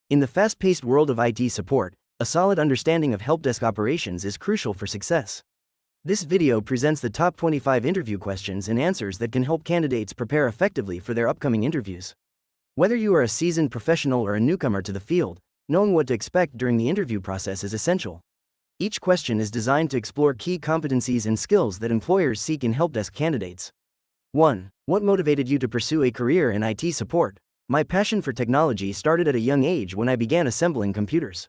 In the fast-paced world of IT support, a solid understanding of helpdesk operations is crucial for success. This video presents the top 25 interview questions and answers that can help candidates prepare effectively for their upcoming interviews. Whether you are a seasoned professional or a newcomer to the field, knowing what to expect during the interview process is essential. Each question is designed to explore key competencies and skills that employers seek in helpdesk candidates. 1. What motivated you to pursue a career in IT support? My passion for technology started at a young age when I began assembling computers.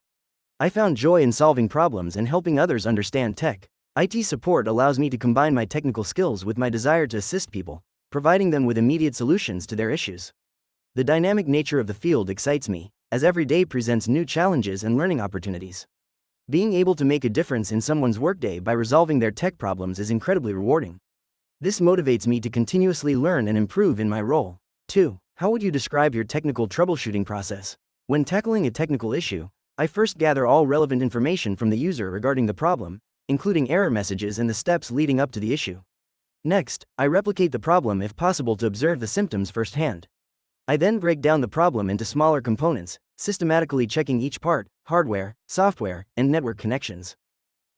I found joy in solving problems and helping others understand tech. IT support allows me to combine my technical skills with my desire to assist people, providing them with immediate solutions to their issues. The dynamic nature of the field excites me, as every day presents new challenges and learning opportunities. Being able to make a difference in someone's workday by resolving their tech problems is incredibly rewarding. This motivates me to continuously learn and improve in my role. 2. How would you describe your technical troubleshooting process? When tackling a technical issue, I first gather all relevant information from the user regarding the problem, including error messages and the steps leading up to the issue. Next, I replicate the problem if possible to observe the symptoms firsthand. I then break down the problem into smaller components, systematically checking each part, hardware, software, and network connections.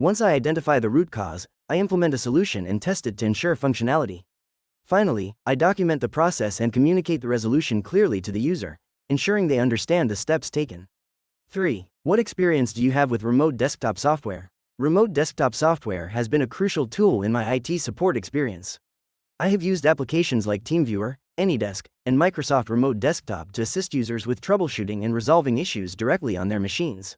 Once I identify the root cause, I implement a solution and test it to ensure functionality. Finally, I document the process and communicate the resolution clearly to the user, ensuring they understand the steps taken. 3. What experience do you have with remote desktop software? Remote desktop software has been a crucial tool in my IT support experience. I have used applications like TeamViewer, AnyDesk, and Microsoft Remote Desktop to assist users with troubleshooting and resolving issues directly on their machines.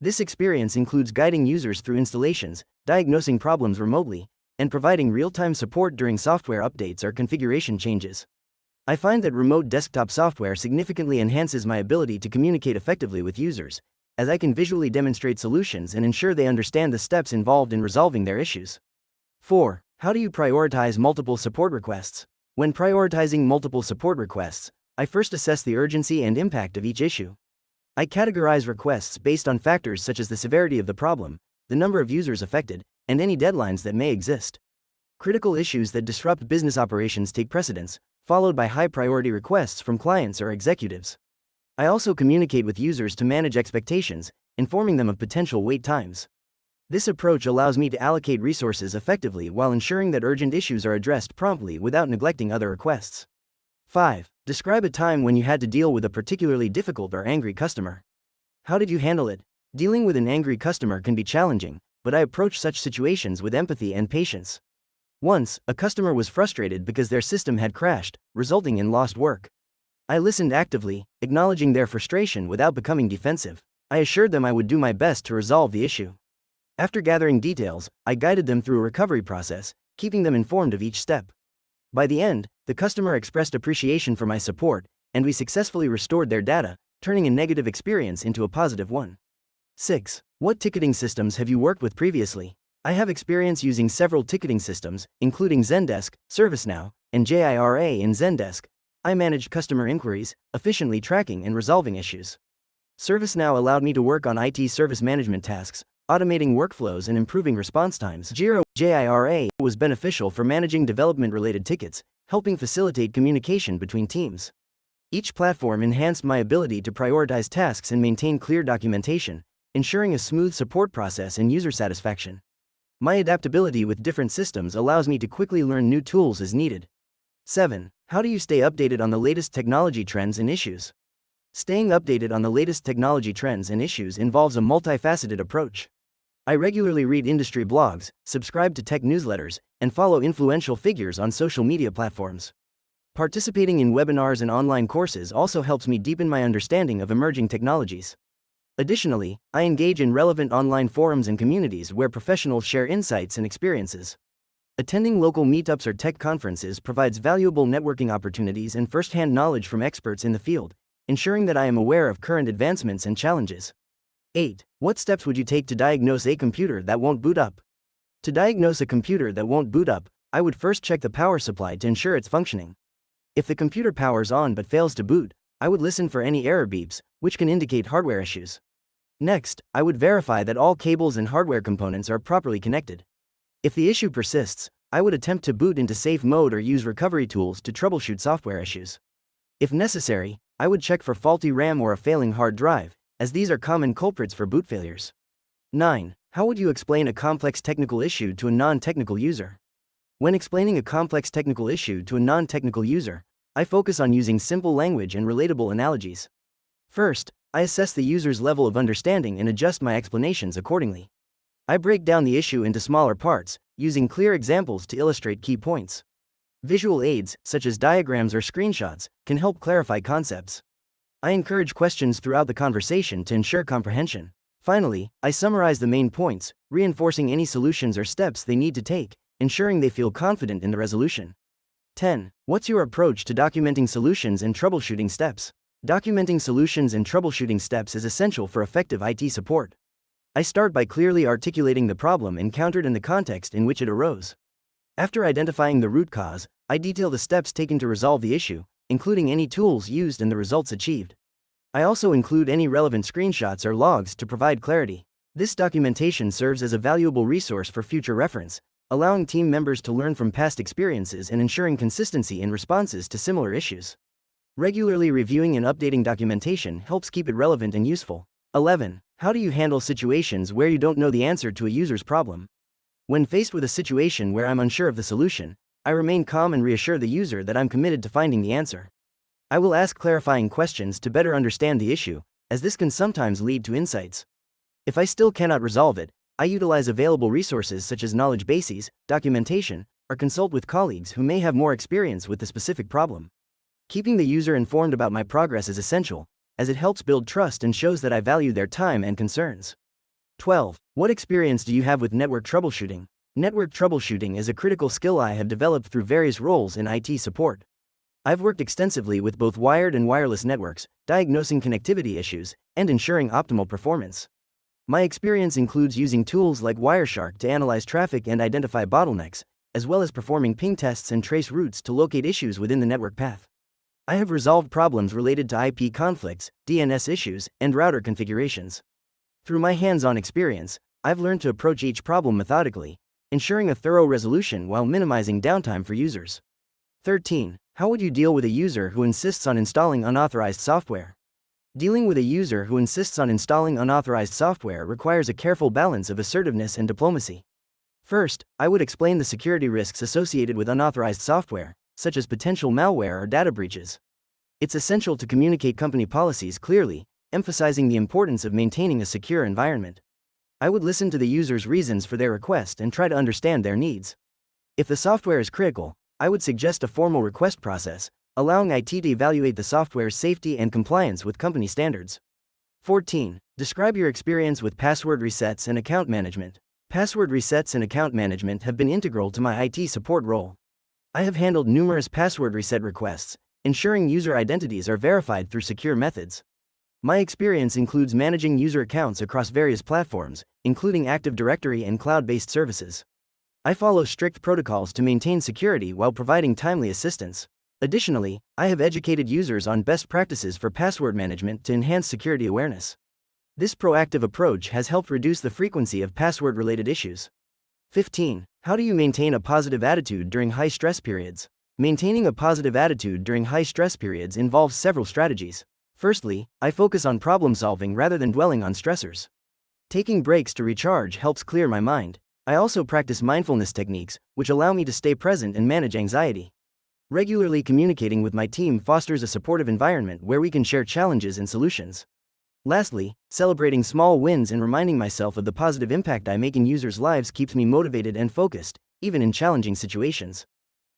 This experience includes guiding users through installations, diagnosing problems remotely, and providing real-time support during software updates or configuration changes. I find that remote desktop software significantly enhances my ability to communicate effectively with users, as I can visually demonstrate solutions and ensure they understand the steps involved in resolving their issues. 4. How do you prioritize multiple support requests? When prioritizing multiple support requests, I first assess the urgency and impact of each issue. I categorize requests based on factors such as the severity of the problem, the number of users affected, and any deadlines that may exist. Critical issues that disrupt business operations take precedence, followed by high-priority requests from clients or executives. I also communicate with users to manage expectations, informing them of potential wait times. This approach allows me to allocate resources effectively while ensuring that urgent issues are addressed promptly without neglecting other requests. 5. Describe a time when you had to deal with a particularly difficult or angry customer. How did you handle it? Dealing with an angry customer can be challenging, but I approach such situations with empathy and patience. Once, a customer was frustrated because their system had crashed, resulting in lost work. I listened actively, acknowledging their frustration without becoming defensive. I assured them I would do my best to resolve the issue. After gathering details, I guided them through a recovery process, keeping them informed of each step. By the end, the customer expressed appreciation for my support, and we successfully restored their data, turning a negative experience into a positive one. 6. What ticketing systems have you worked with previously? I have experience using several ticketing systems, including Zendesk, ServiceNow, and Jira. In Zendesk, I managed customer inquiries, efficiently tracking and resolving issues. ServiceNow allowed me to work on IT service management tasks, automating workflows and improving response times. Jira was beneficial for managing development-related tickets, helping facilitate communication between teams. Each platform enhanced my ability to prioritize tasks and maintain clear documentation, ensuring a smooth support process and user satisfaction. My adaptability with different systems allows me to quickly learn new tools as needed. 7. How do you stay updated on the latest technology trends and issues? Staying updated on the latest technology trends and issues involves a multifaceted approach. I regularly read industry blogs, subscribe to tech newsletters, and follow influential figures on social media platforms. Participating in webinars and online courses also helps me deepen my understanding of emerging technologies. Additionally, I engage in relevant online forums and communities where professionals share insights and experiences. Attending local meetups or tech conferences provides valuable networking opportunities and first-hand knowledge from experts in the field, ensuring that I am aware of current advancements and challenges. 8. What steps would you take to diagnose a computer that won't boot up? To diagnose a computer that won't boot up, I would first check the power supply to ensure it's functioning. If the computer powers on but fails to boot, I would listen for any error beeps, which can indicate hardware issues. Next, I would verify that all cables and hardware components are properly connected. If the issue persists, I would attempt to boot into safe mode or use recovery tools to troubleshoot software issues. If necessary, I would check for faulty RAM or a failing hard drive, as these are common culprits for boot failures. 9. How would you explain a complex technical issue to a non-technical user? When explaining a complex technical issue to a non-technical user, I focus on using simple language and relatable analogies. First, I assess the user's level of understanding and adjust my explanations accordingly. I break down the issue into smaller parts, using clear examples to illustrate key points. Visual aids, such as diagrams or screenshots, can help clarify concepts. I encourage questions throughout the conversation to ensure comprehension. Finally, I summarize the main points, reinforcing any solutions or steps they need to take, ensuring they feel confident in the resolution. 10. What's your approach to documenting solutions and troubleshooting steps? Documenting solutions and troubleshooting steps is essential for effective IT support. I start by clearly articulating the problem encountered and the context in which it arose. After identifying the root cause, I detail the steps taken to resolve the issue, including any tools used and the results achieved. I also include any relevant screenshots or logs to provide clarity. This documentation serves as a valuable resource for future reference, allowing team members to learn from past experiences and ensuring consistency in responses to similar issues. Regularly reviewing and updating documentation helps keep it relevant and useful. 11. How do you handle situations where you don't know the answer to a user's problem? When faced with a situation where I'm unsure of the solution, I remain calm and reassure the user that I'm committed to finding the answer. I will ask clarifying questions to better understand the issue, as this can sometimes lead to insights. If I still cannot resolve it, I utilize available resources such as knowledge bases, documentation, or consult with colleagues who may have more experience with the specific problem. Keeping the user informed about my progress is essential, as it helps build trust and shows that I value their time and concerns. 12. What experience do you have with network troubleshooting? Network troubleshooting is a critical skill I have developed through various roles in IT support. I've worked extensively with both wired and wireless networks, diagnosing connectivity issues, and ensuring optimal performance. My experience includes using tools like Wireshark to analyze traffic and identify bottlenecks, as well as performing ping tests and trace routes to locate issues within the network path. I have resolved problems related to IP conflicts, DNS issues, and router configurations. Through my hands-on experience, I've learned to approach each problem methodically, ensuring a thorough resolution while minimizing downtime for users. 13. How would you deal with a user who insists on installing unauthorized software? Dealing with a user who insists on installing unauthorized software requires a careful balance of assertiveness and diplomacy. First, I would explain the security risks associated with unauthorized software, such as potential malware or data breaches. It's essential to communicate company policies clearly, emphasizing the importance of maintaining a secure environment. I would listen to the user's reasons for their request and try to understand their needs. If the software is critical, I would suggest a formal request process, allowing IT to evaluate the software's safety and compliance with company standards. 14. Describe your experience with password resets and account management. Password resets and account management have been integral to my IT support role. I have handled numerous password reset requests, ensuring user identities are verified through secure methods. My experience includes managing user accounts across various platforms, including Active Directory and cloud-based services. I follow strict protocols to maintain security while providing timely assistance. Additionally, I have educated users on best practices for password management to enhance security awareness. This proactive approach has helped reduce the frequency of password-related issues. 15. How do you maintain a positive attitude during high-stress periods? Maintaining a positive attitude during high-stress periods involves several strategies. Firstly, I focus on problem-solving rather than dwelling on stressors. Taking breaks to recharge helps clear my mind. I also practice mindfulness techniques, which allow me to stay present and manage anxiety. Regularly communicating with my team fosters a supportive environment where we can share challenges and solutions. Lastly, celebrating small wins and reminding myself of the positive impact I make in users' lives keeps me motivated and focused, even in challenging situations.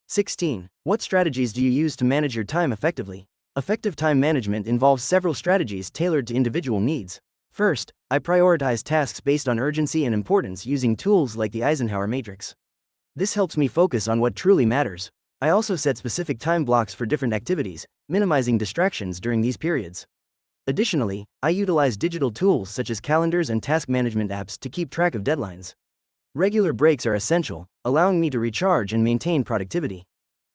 16. What strategies do you use to manage your time effectively? Effective time management involves several strategies tailored to individual needs. First, I prioritize tasks based on urgency and importance using tools like the Eisenhower matrix. This helps me focus on what truly matters. I also set specific time blocks for different activities, minimizing distractions during these periods. Additionally, I utilize digital tools such as calendars and task management apps to keep track of deadlines. Regular breaks are essential, allowing me to recharge and maintain productivity.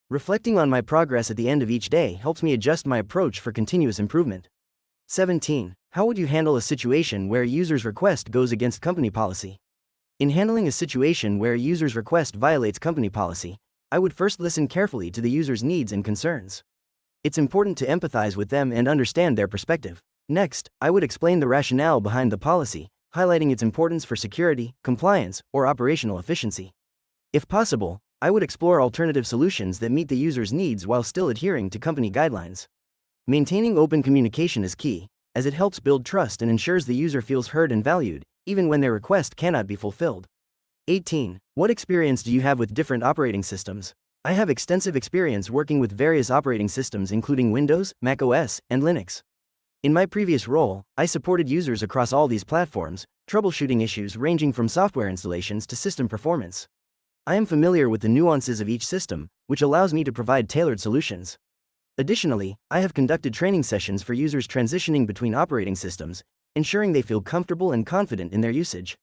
Reflecting on my progress at the end of each day helps me adjust my approach for continuous improvement. 17. How would you handle a situation where a user's request goes against company policy? In handling a situation where a user's request violates company policy, I would first listen carefully to the user's needs and concerns. It's important to empathize with them and understand their perspective. Next, I would explain the rationale behind the policy, highlighting its importance for security, compliance, or operational efficiency. If possible, I would explore alternative solutions that meet the user's needs while still adhering to company guidelines. Maintaining open communication is key, as it helps build trust and ensures the user feels heard and valued, even when their request cannot be fulfilled. 18. What experience do you have with different operating systems? I have extensive experience working with various operating systems including Windows, macOS, and Linux. In my previous role, I supported users across all these platforms, troubleshooting issues ranging from software installations to system performance. I am familiar with the nuances of each system, which allows me to provide tailored solutions. Additionally, I have conducted training sessions for users transitioning between operating systems, ensuring they feel comfortable and confident in their usage.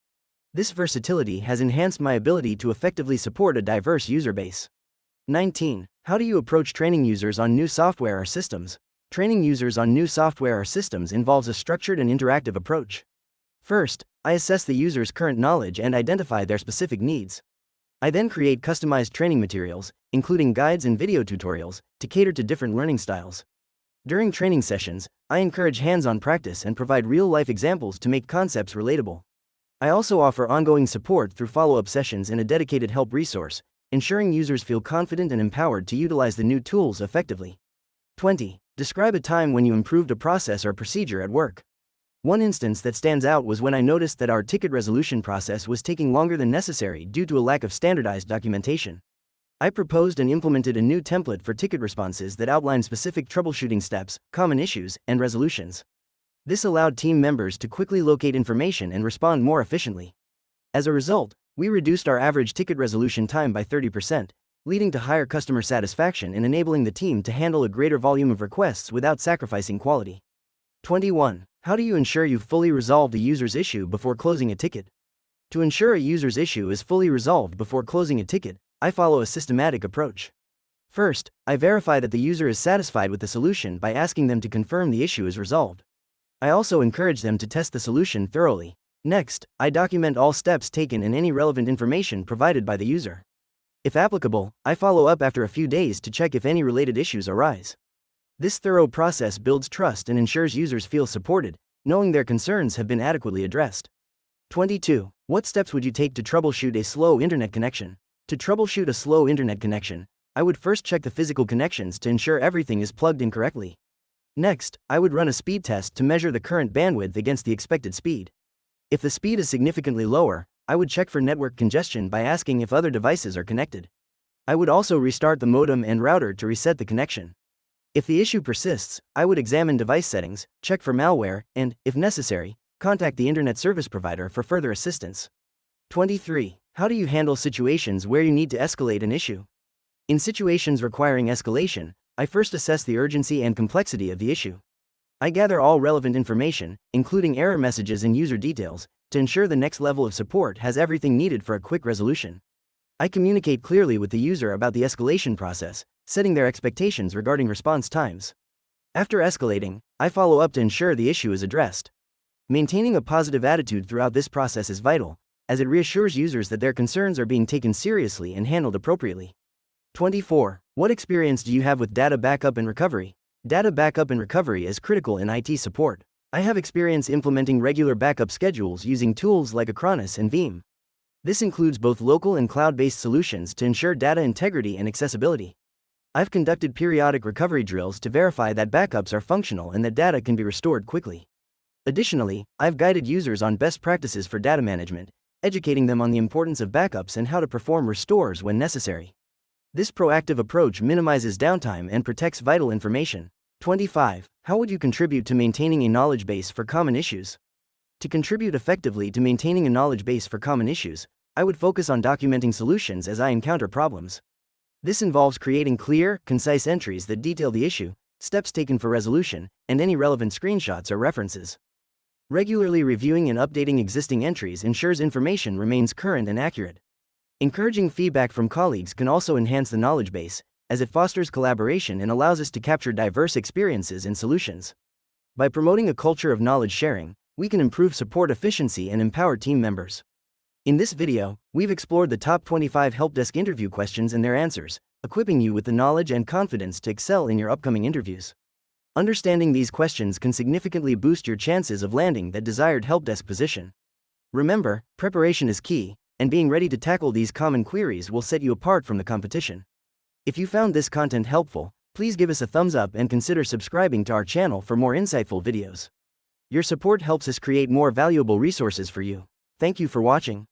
This versatility has enhanced my ability to effectively support a diverse user base. 19. How do you approach training users on new software or systems? Training users on new software or systems involves a structured and interactive approach. First, I assess the user's current knowledge and identify their specific needs. I then create customized training materials, including guides and video tutorials, to cater to different learning styles. During training sessions, I encourage hands-on practice and provide real-life examples to make concepts relatable. I also offer ongoing support through follow-up sessions and a dedicated help resource, ensuring users feel confident and empowered to utilize the new tools effectively. 20. Describe a time when you improved a process or procedure at work. One instance that stands out was when I noticed that our ticket resolution process was taking longer than necessary due to a lack of standardized documentation. I proposed and implemented a new template for ticket responses that outlined specific troubleshooting steps, common issues, and resolutions. This allowed team members to quickly locate information and respond more efficiently. As a result, we reduced our average ticket resolution time by 30%, leading to higher customer satisfaction and enabling the team to handle a greater volume of requests without sacrificing quality. 21. How do you ensure you've fully resolved a user's issue before closing a ticket? To ensure a user's issue is fully resolved before closing a ticket, I follow a systematic approach. First, I verify that the user is satisfied with the solution by asking them to confirm the issue is resolved. I also encourage them to test the solution thoroughly. Next, I document all steps taken and any relevant information provided by the user. If applicable, I follow up after a few days to check if any related issues arise. This thorough process builds trust and ensures users feel supported, knowing their concerns have been adequately addressed. 22. What steps would you take to troubleshoot a slow internet connection? To troubleshoot a slow internet connection, I would first check the physical connections to ensure everything is plugged in correctly. Next, I would run a speed test to measure the current bandwidth against the expected speed. If the speed is significantly lower, I would check for network congestion by asking if other devices are connected. I would also restart the modem and router to reset the connection. If the issue persists, I would examine device settings, check for malware, and, if necessary, contact the internet service provider for further assistance. 23. How do you handle situations where you need to escalate an issue? In situations requiring escalation, I first assess the urgency and complexity of the issue. I gather all relevant information, including error messages and user details, to ensure the next level of support has everything needed for a quick resolution. I communicate clearly with the user about the escalation process, setting their expectations regarding response times. After escalating, I follow up to ensure the issue is addressed. Maintaining a positive attitude throughout this process is vital, as it reassures users that their concerns are being taken seriously and handled appropriately. 24. What experience do you have with data backup and recovery? Data backup and recovery is critical in IT support. I have experience implementing regular backup schedules using tools like Acronis and Veeam. This includes both local and cloud-based solutions to ensure data integrity and accessibility. I've conducted periodic recovery drills to verify that backups are functional and that data can be restored quickly. Additionally, I've guided users on best practices for data management, educating them on the importance of backups and how to perform restores when necessary. This proactive approach minimizes downtime and protects vital information. 25. How would you contribute to maintaining a knowledge base for common issues? To contribute effectively to maintaining a knowledge base for common issues, I would focus on documenting solutions as I encounter problems. This involves creating clear, concise entries that detail the issue, steps taken for resolution, and any relevant screenshots or references. Regularly reviewing and updating existing entries ensures information remains current and accurate. Encouraging feedback from colleagues can also enhance the knowledge base, as it fosters collaboration and allows us to capture diverse experiences and solutions. By promoting a culture of knowledge sharing, we can improve support efficiency and empower team members. In this video, we've explored the top 25 Helpdesk interview questions and their answers, equipping you with the knowledge and confidence to excel in your upcoming interviews. Understanding these questions can significantly boost your chances of landing that desired helpdesk position. Remember, preparation is key, and being ready to tackle these common queries will set you apart from the competition. If you found this content helpful, please give us a thumbs up and consider subscribing to our channel for more insightful videos. Your support helps us create more valuable resources for you. Thank you for watching.